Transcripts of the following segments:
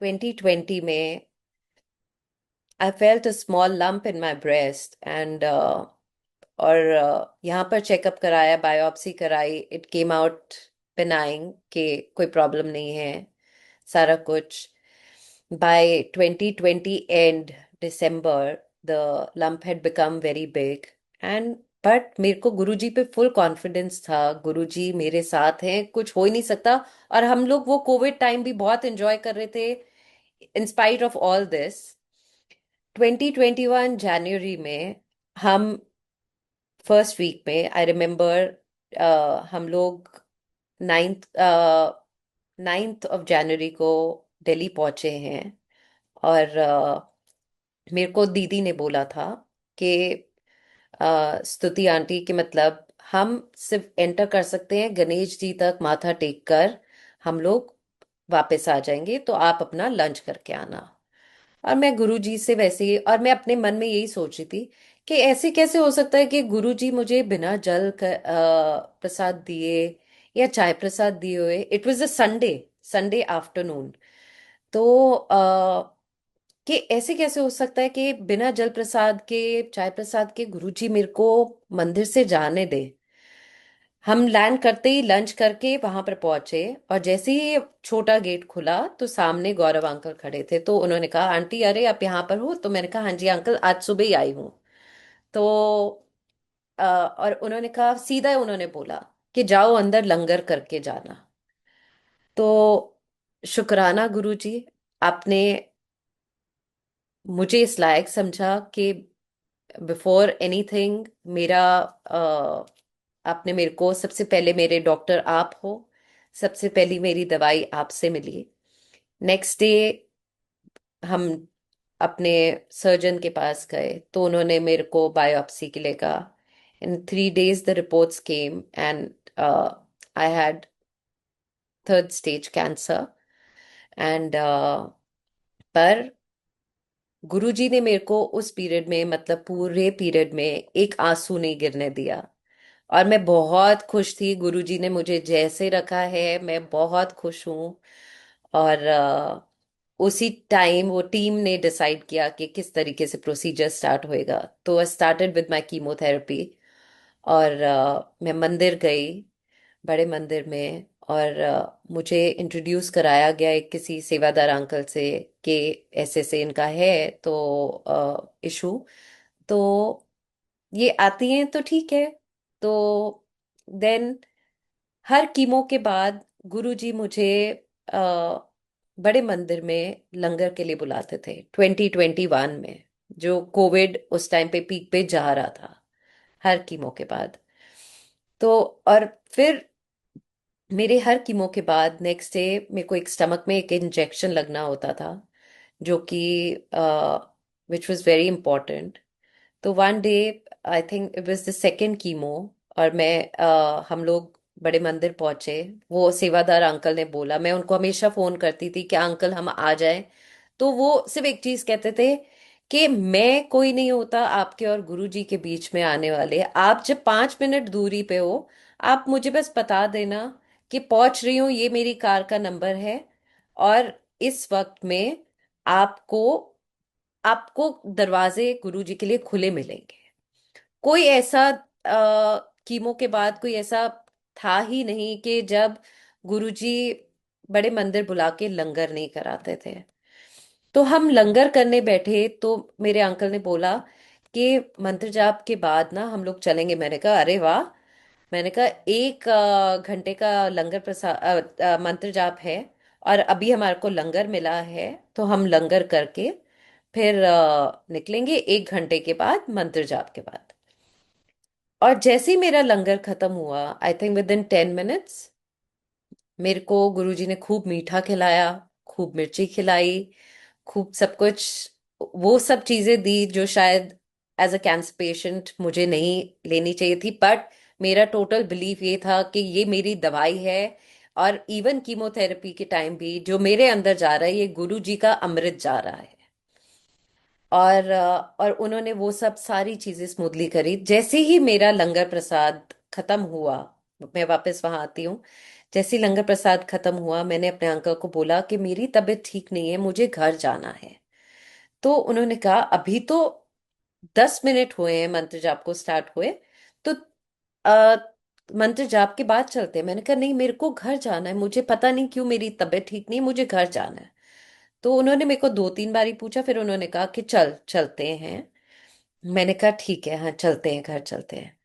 2020 में I felt a small lump in my breast and और यहाँ पर चेकअप कराया, बायोप्सी कराई, इट केम आउट बेनाइन, कि कोई प्रॉब्लम नहीं है, सारा कुछ। By 2020 and December the lump had become very big and but मेरे को गुरुजी पे फुल कॉन्फिडेंस था, गुरुजी मेरे साथ हैं, कुछ हो ही नहीं सकता। और हम लोग वो कोविड टाइम भी बहुत एंजॉय कर रहे थे in spite of all this. 2021 जनवरी में हम फर्स्ट वीक में आई रिमेम्बर हम लोग नाइन्थ नाइन्थ ऑफ जनवरी को दिल्ली पहुंचे हैं। और मेरे को दीदी ने बोला था कि स्तुति आंटी के मतलब हम सिर्फ एंटर कर सकते हैं गणेश जी तक, माथा टेक कर हम लोग वापस आ जाएंगे, तो आप अपना लंच करके आना। और मैं गुरु जी से वैसे ही, और मैं अपने मन में यही सोच रही थी कि ऐसे कैसे हो सकता है कि गुरु जी मुझे बिना प्रसाद दिए या चाय प्रसाद दिए हुए। It was a Sunday, Sunday afternoon. तो कि ऐसे कैसे हो सकता है कि बिना जल प्रसाद के, चाय प्रसाद के गुरुजी मेरे को मंदिर से जाने दे। हम लैंड करते ही लंच करके वहां पर पहुंचे, और जैसे ही छोटा गेट खुला तो सामने गौरव अंकल खड़े थे। तो उन्होंने कहा, आंटी अरे आप यहाँ पर हो? तो मैंने कहा हाँ जी अंकल, आज सुबह ही आई हूँ। तो और उन्होंने कहा, सीधा उन्होंने बोला कि जाओ अंदर लंगर करके जाना। तो शुक्राना गुरुजी, आपने मुझे इस लायक समझा कि बिफोर एनीथिंग मेरा आपने मेरे को, सबसे पहले मेरे डॉक्टर आप हो, सबसे पहली मेरी दवाई आपसे मिली। नेक्स्ट डे हम अपने सर्जन के पास गए तो उन्होंने मेरे को बायोप्सी के लिए कहा। इन 3 days the reports came and I had third stage cancer. And पर गुरुजी ने मेरे को उस पीरियड में, मतलब पूरे पीरियड में एक आंसू नहीं गिरने दिया। और मैं बहुत खुश थी, गुरुजी ने मुझे जैसे रखा है मैं बहुत खुश हूँ। और उसी टाइम वो टीम ने डिसाइड किया कि किस तरीके से प्रोसीजर स्टार्ट होएगा। तो I started with my chemotherapy. और मैं मंदिर गई, बड़े मंदिर में। और मुझे इंट्रोड्यूस कराया गया एक किसी सेवादार अंकल से कि ऐसे से इनका है तो इशू। तो ये आती हैं तो ठीक है। तो देन हर कीमो के बाद गुरुजी मुझे अ, बड़े मंदिर में लंगर के लिए बुलाते थे 2021 में, जो कोविड उस टाइम पे पीक पे जा रहा था, हर कीमो के बाद। तो और फिर मेरे हर कीमो के बाद नेक्स्ट डे मेरे को एक स्टमक में एक इंजेक्शन लगना होता था, जो कि विच वाज वेरी इंपॉर्टेंट। तो one day, I think it was the second chemo, और हम लोग बड़े मंदिर पहुंचे। वो सेवादार अंकल ने बोला, मैं उनको हमेशा फोन करती थी कि अंकल हम आ जाएं। तो वो सिर्फ एक चीज कहते थे कि मैं कोई नहीं होता आपके और गुरु जी के बीच में आने वाले, आप जब 5 मिनट दूरी पे हो आप मुझे बस बता देना कि पहुंच रही हूँ, ये मेरी कार का नंबर है। और इस वक्त में आपको आपको दरवाजे गुरु जी के लिए खुले मिलेंगे। कोई ऐसा कीमो के बाद कोई ऐसा था ही नहीं कि जब गुरुजी बड़े मंदिर बुला के लंगर नहीं कराते थे। तो हम लंगर करने बैठे तो मेरे अंकल ने बोला कि मंत्र जाप के बाद ना हम लोग चलेंगे। मैंने कहा अरे वाह। मैंने कहा 1 घंटे का लंगर मंत्र जाप है, और अभी हमारे को लंगर मिला है, तो हम लंगर करके फिर निकलेंगे 1 घंटे के बाद, मंत्र जाप के बाद। और जैसे ही मेरा लंगर खत्म हुआ, I think with in 10 minutes, मेरे को गुरुजी ने खूब मीठा खिलाया, खूब मिर्ची खिलाई, खूब सब कुछ, वो सब चीजें दी जो शायद एज अ कैंसर पेशेंट मुझे नहीं लेनी चाहिए थी। बट मेरा टोटल बिलीफ ये था कि ये मेरी दवाई है। और इवन कीमोथेरेपी के टाइम भी जो मेरे अंदर जा रहा है, ये गुरु जी का अमृत जा रहा है। और उन्होंने वो सब सारी चीजें स्मूथली करी। जैसे ही मेरा लंगर प्रसाद खत्म हुआ, मैं वापस वहां आती हूँ, जैसे ही लंगर प्रसाद खत्म हुआ, मैंने अपने अंकल को बोला कि मेरी तबीयत ठीक नहीं है, मुझे घर जाना है। तो उन्होंने कहा अभी तो 10 मिनट हुए हैं मंत्र जाप को स्टार्ट हुए, तो आ, मंत्र जाप के बाद चलते हैं। मैंने कहा नहीं, मेरे को घर जाना है, मुझे पता नहीं क्यों मेरी तबीयत ठीक नहीं, मुझे घर जाना है। तो उन्होंने मेरे को 2-3 बारी पूछा, फिर उन्होंने कहा कि चल चलते हैं। मैंने कहा ठीक है, हाँ चलते हैं, घर चलते हैं।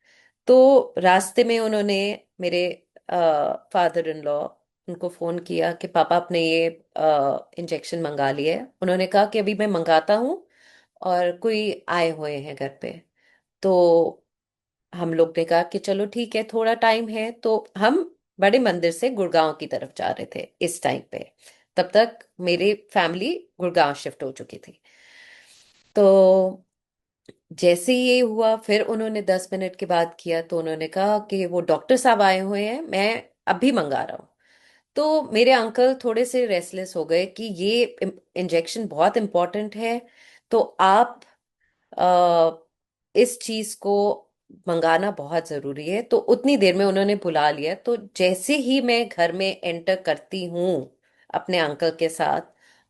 तो रास्ते में उन्होंने, मेरे फादर इन लॉ, उनको फोन किया कि पापा आपने ये इंजेक्शन मंगा लिया है। उन्होंने कहा कि अभी मैं मंगाता हूँ, और कोई आए हुए हैं घर पे। तो हम लोग ने कहा कि चलो ठीक है, थोड़ा टाइम है। तो हम बड़े मंदिर से गुड़गांव की तरफ जा रहे थे इस टाइम पे। तब तक मेरी फैमिली गुड़गांव शिफ्ट हो चुकी थी। तो जैसे ही ये हुआ, फिर उन्होंने 10 मिनट के बाद किया, तो उन्होंने कहा कि वो डॉक्टर साहब आए हुए हैं, मैं अभी मंगा रहा हूँ। तो मेरे अंकल थोड़े से रेस्टलेस हो गए कि ये इंजेक्शन बहुत इंपॉर्टेंट है, तो आप इस चीज को मंगाना बहुत जरूरी है। तो उतनी देर में उन्होंने बुला लिया। तो जैसे ही मैं घर में एंटर करती हूँ अपने अंकल के साथ,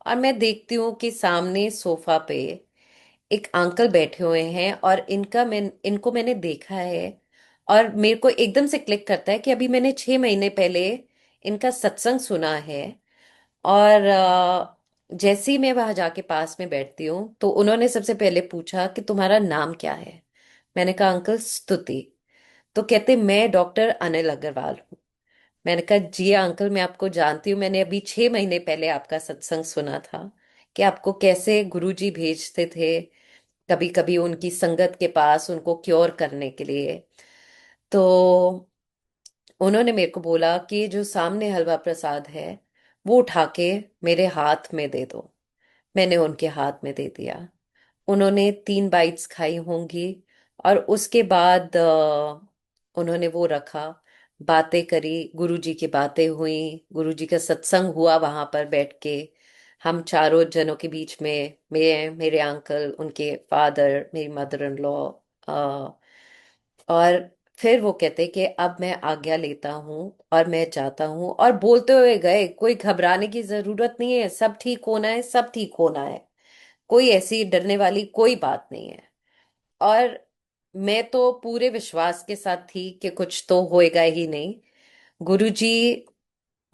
और मैं देखती हूँ कि सामने सोफा पे एक अंकल बैठे हुए हैं, और इनको मैंने देखा है। और मेरे को एकदम से क्लिक करता है कि अभी मैंने 6 महीने पहले इनका सत्संग सुना है। और जैसे ही मैं वहां जाके पास में बैठती हूँ, तो उन्होंने सबसे पहले पूछा कि तुम्हारा नाम क्या है। मैंने कहा अंकल स्तुति। तो कहते मैं डॉक्टर अनिल अग्रवाल हूँ। मैंने कहा जी अंकल, मैं आपको जानती हूँ, मैंने अभी 6 महीने पहले आपका सत्संग सुना था कि आपको कैसे गुरुजी भेजते थे कभी कभी उनकी संगत के पास उनको क्योर करने के लिए। तो उन्होंने मेरे को बोला कि जो सामने हलवा प्रसाद है वो उठा के मेरे हाथ में दे दो। मैंने उनके हाथ में दे दिया। उन्होंने 3 बाइट्स खाई होंगी, और उसके बाद उन्होंने वो रखा, बातें करी, गुरुजी की बातें हुई, गुरुजी का सत्संग हुआ वहां पर बैठ के। हम चारों जनों के बीच में, मेरे अंकल, उनके फादर, मेरी मदर इन लॉ, और फिर वो कहते कि अब मैं आज्ञा लेता हूँ और मैं जाता हूँ। और बोलते हुए गए, कोई घबराने की जरूरत नहीं है, सब ठीक होना है, सब ठीक होना है, कोई ऐसी डरने वाली कोई बात नहीं है। और मैं तो पूरे विश्वास के साथ थी कि कुछ तो होएगा ही नहीं। गुरुजी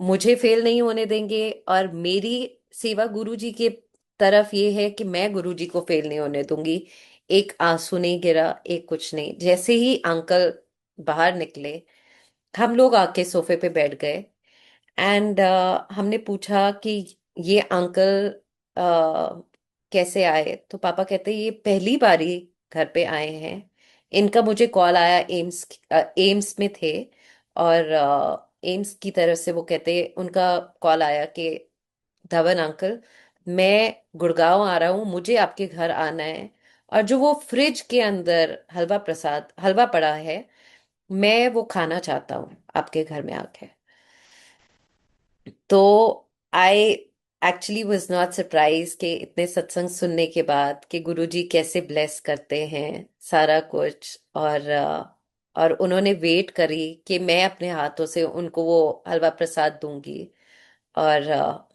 मुझे फेल नहीं होने देंगे, और मेरी सेवा गुरुजी के तरफ ये है कि मैं गुरुजी को फेल नहीं होने दूंगी। एक आंसू नहीं गिरा, एक कुछ नहीं। जैसे ही अंकल बाहर निकले, हम लोग आके सोफे पे बैठ गए। एंड हमने पूछा कि ये अंकल कैसे आए। तो पापा कहते ये पहली बारी घर पे आए हैं। इनका मुझे कॉल आया, एम्स में थे, और एम्स की तरफ से वो कहते उनका कॉल आया कि धवन अंकल, मैं गुड़गांव आ रहा हूँ, मुझे आपके घर आना है, और जो वो फ्रिज के अंदर हलवा पड़ा है, मैं वो खाना चाहता हूँ आपके घर में आके। तो I actually was not surprise कि इतने सत्संग सुनने के बाद कि गुरुजी कैसे ब्लेस करते हैं सारा कुछ। और उन्होंने वेट करी कि मैं अपने हाथों से उनको वो हलवा प्रसाद दूंगी। और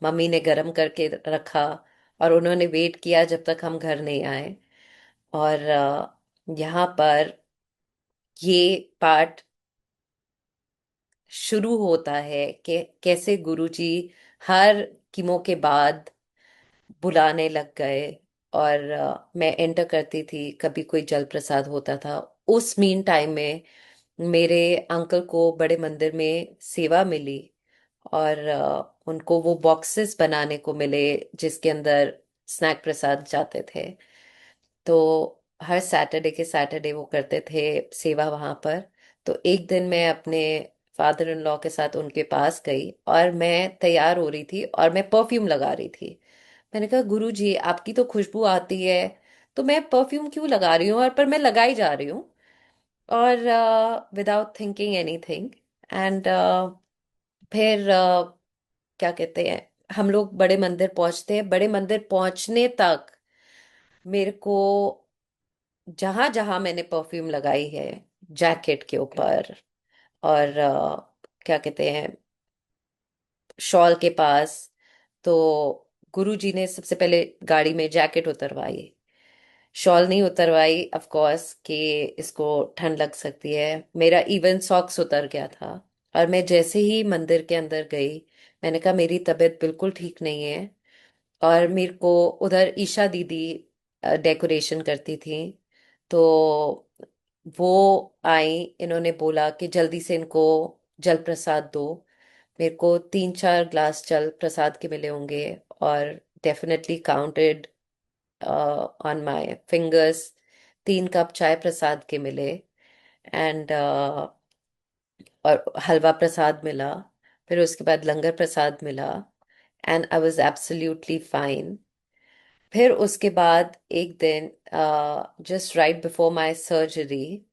मम्मी ने गरम करके रखा, और उन्होंने वेट किया जब तक हम घर नहीं आए। और यहाँ पर ये पार्ट शुरू होता है कि कैसे गुरुजी हर कीमो के बाद बुलाने लग गए। और मैं एंटर करती थी, कभी कोई जल प्रसाद होता था। उस मीन टाइम में मेरे अंकल को बड़े मंदिर में सेवा मिली, और उनको वो बॉक्सेस बनाने को मिले जिसके अंदर स्नैक प्रसाद जाते थे। तो हर सैटरडे के सैटरडे वो करते थे सेवा वहां पर। तो एक दिन मैं अपने फादर इन लॉ के साथ उनके पास गई, और मैं तैयार हो रही थी और मैं परफ्यूम लगा रही थी। मैंने कहा गुरु जी आपकी तो खुशबू आती है, तो मैं परफ्यूम क्यों लगा रही हूँ, और पर मैं लगाई जा रही हूँ, और विदाउट थिंकिंग एनीथिंग। एंड फिर क्या कहते हैं, हम लोग बड़े मंदिर पहुंचते हैं। बड़े मंदिर पहुंचने तक मेरे को, जहां जहां मैंने परफ्यूम लगाई है, जैकेट के ऊपर, और क्या कहते हैं, शॉल के पास। तो गुरुजी ने सबसे पहले गाड़ी में जैकेट उतरवाई, शॉल नहीं उतरवाई ऑफ कोर्स कि इसको ठंड लग सकती है। मेरा इवन सॉक्स उतर गया था। और मैं जैसे ही मंदिर के अंदर गई, मैंने कहा मेरी तबीयत बिल्कुल ठीक नहीं है। और मेरे को उधर ईशा दीदी डेकोरेशन करती थी। तो वो आई, इन्होंने बोला कि जल्दी से इनको जल प्रसाद दो। मेरे को 3-4 ग्लास जल प्रसाद के मिले होंगे। और definitely counted on my fingers 3 cup चाय प्रसाद के मिले। एंड और हलवा प्रसाद मिला। फिर उसके बाद लंगर प्रसाद मिला। And I was absolutely fine. फिर उसके बाद एक दिन, just right before my surgery,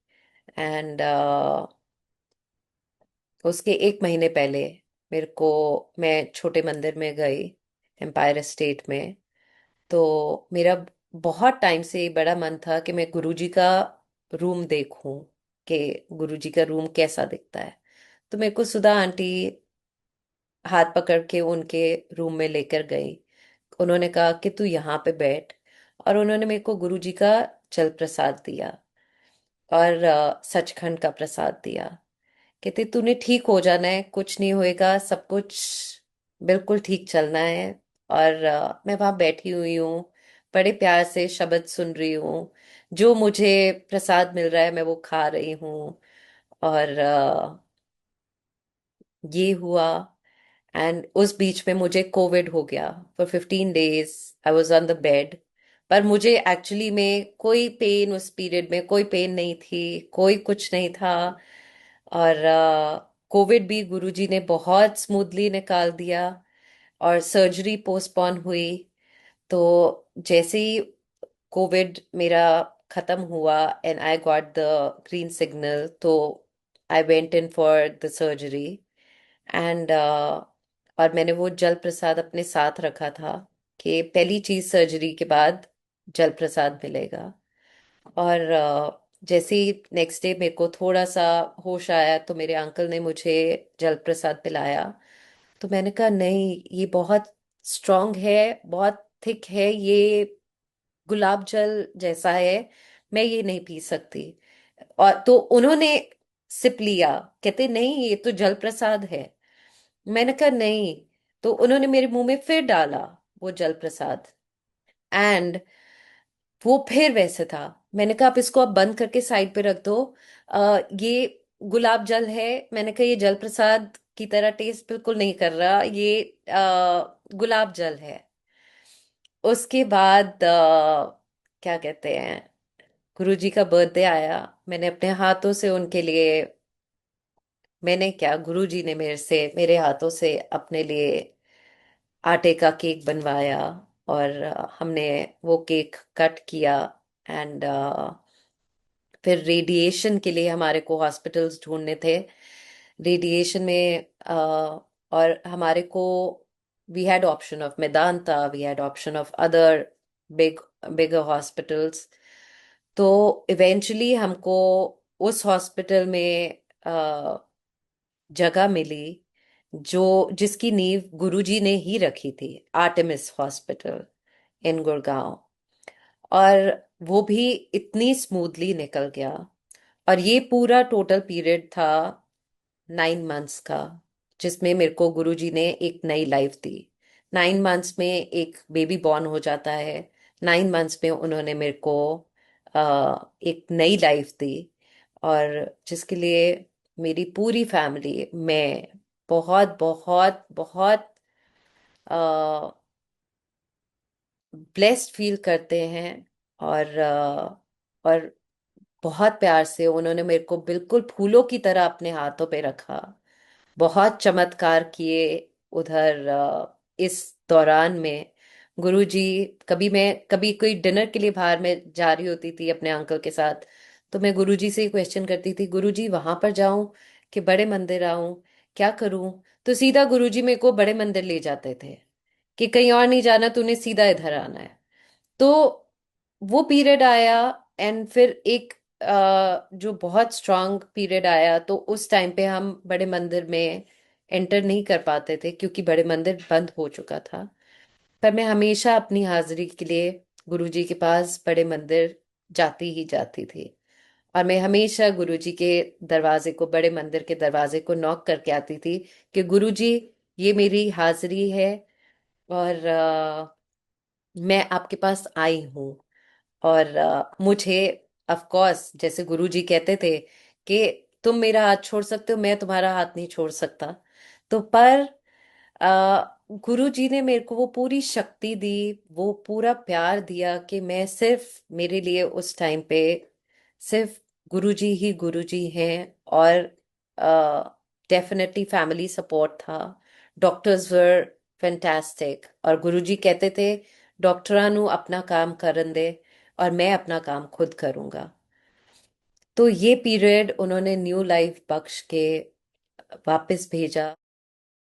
and उसके एक महीने पहले मेरे को, मैं छोटे मंदिर में गई, एम्पायर स्टेट में। तो मेरा बहुत टाइम से बड़ा मन था कि मैं गुरुजी का रूम देखूं, कि गुरुजी का रूम कैसा दिखता है। तो मेरे को सुधा आंटी हाथ पकड़ के उनके रूम में लेकर गई। उन्होंने कहा कि तू यहाँ पे बैठ। और उन्होंने मेरे को गुरुजी का जल प्रसाद दिया, और सचखंड का प्रसाद दिया। कहते तूने ठीक हो जाना है, कुछ नहीं होएगा, सब कुछ बिल्कुल ठीक चलना है। और मैं वहां बैठी हुई हूँ, बड़े प्यार से शब्द सुन रही हूँ। जो मुझे प्रसाद मिल रहा है मैं वो खा रही हूँ। और ये हुआ। एंड उस बीच में मुझे कोविड हो गया। For 15 days I was on the bed. पर मुझे एक्चुअली में कोई पेन, उस पीरियड में कोई पेन नहीं थी, कोई कुछ नहीं था। और कोविड भी गुरुजी ने बहुत स्मूथली निकाल दिया। और सर्जरी पोस्टपोन हुई। तो जैसे ही कोविड मेरा खत्म हुआ and I got the green signal, तो I went in for the surgery. And और मैंने वो जल प्रसाद अपने साथ रखा था, कि पहली चीज सर्जरी के बाद जल प्रसाद मिलेगा। और जैसे ही नेक्स्ट डे मेरे को थोड़ा सा होश आया, तो मेरे अंकल ने मुझे जल प्रसाद पिलाया। तो मैंने कहा नहीं, ये बहुत स्ट्रांग है, बहुत थिक है, ये गुलाब जल जैसा है, मैं ये नहीं पी सकती। और तो उन्होंने सिप लिया, कहते नहीं ये तो जल प्रसाद है। मैंने कहा नहीं। तो उन्होंने मेरे मुंह में फिर डाला वो जल प्रसाद। एंड वो फिर वैसे था। मैंने कहा आप इसको आप बंद करके साइड पे रख दो। ये गुलाब जल है। मैंने कहा ये जल प्रसाद की तरह टेस्ट बिल्कुल नहीं कर रहा, ये गुलाब जल है। उसके बाद क्या कहते हैं, गुरुजी का बर्थडे आया। मैंने अपने हाथों से उनके लिए, मैंने क्या, गुरुजी ने मेरे हाथों से अपने लिए आटे का केक बनवाया। और हमने वो केक कट किया। एंड फिर रेडिएशन के लिए हमारे को हॉस्पिटल्स ढूंढने थे। रेडिएशन में और हमारे को, we had option of Medanta, we had option of other big bigger hospitals. तो इवेंचुअली हमको उस हॉस्पिटल में जगह मिली, जो जिसकी नींव गुरुजी ने ही रखी थी, आर्टेमिस हॉस्पिटल इन गुड़गांव। और वो भी इतनी स्मूथली निकल गया। और ये पूरा टोटल पीरियड था 9 मंथ्स का, जिसमें मेरे को गुरुजी ने एक नई लाइफ दी। 9 मंथ्स में एक बेबी बॉर्न हो जाता है। 9 मंथ्स में उन्होंने मेरे को एक नई लाइफ दी। और जिसके लिए मेरी पूरी फैमिली, मैं बहुत बहुत बहुत ब्लेस्ड फील करते हैं। और और बहुत प्यार से उन्होंने मेरे को बिल्कुल फूलों की तरह अपने हाथों पे रखा। बहुत चमत्कार किए उधर इस दौरान में। गुरुजी, कभी कोई डिनर के लिए बाहर में जा रही होती थी अपने अंकल के साथ, तो मैं गुरुजी से ही क्वेश्चन करती थी, गुरुजी वहां पर जाऊं कि बड़े मंदिर आऊं, क्या करूं? तो सीधा गुरुजी मेरे को बड़े मंदिर ले जाते थे, कि कहीं और नहीं जाना, तूने सीधा इधर आना है। तो वो पीरियड आया। एंड फिर एक जो बहुत स्ट्रांग पीरियड आया, तो उस टाइम पे हम बड़े मंदिर में एंटर नहीं कर पाते थे क्योंकि बड़े मंदिर बंद हो चुका था। पर मैं हमेशा अपनी हाजिरी के लिए गुरुजी के पास बड़े मंदिर जाती ही जाती थी। और मैं हमेशा गुरुजी के दरवाजे को, बड़े मंदिर के दरवाजे को नॉक करके आती थी कि गुरुजी, ये मेरी हाजिरी है और मैं आपके पास आई हूँ। और मुझे, ऑफ कोर्स, जैसे गुरुजी कहते थे कि तुम मेरा हाथ छोड़ सकते हो, मैं तुम्हारा हाथ नहीं छोड़ सकता। तो पर गुरु जी ने मेरे को वो पूरी शक्ति दी, वो पूरा प्यार दिया कि मैं सिर्फ, मेरे लिए उस टाइम पे सिर्फ गुरु जी ही गुरु जी हैं। और डेफिनेटली फैमिली सपोर्ट था। डॉक्टर्स वर फैंटास्टिक, और गुरु जी कहते थे डॉक्टरां नु अपना काम करन दे और मैं अपना काम खुद करूंगा। तो ये पीरियड उन्होंने न्यू लाइफ बख्श के वापस भेजा।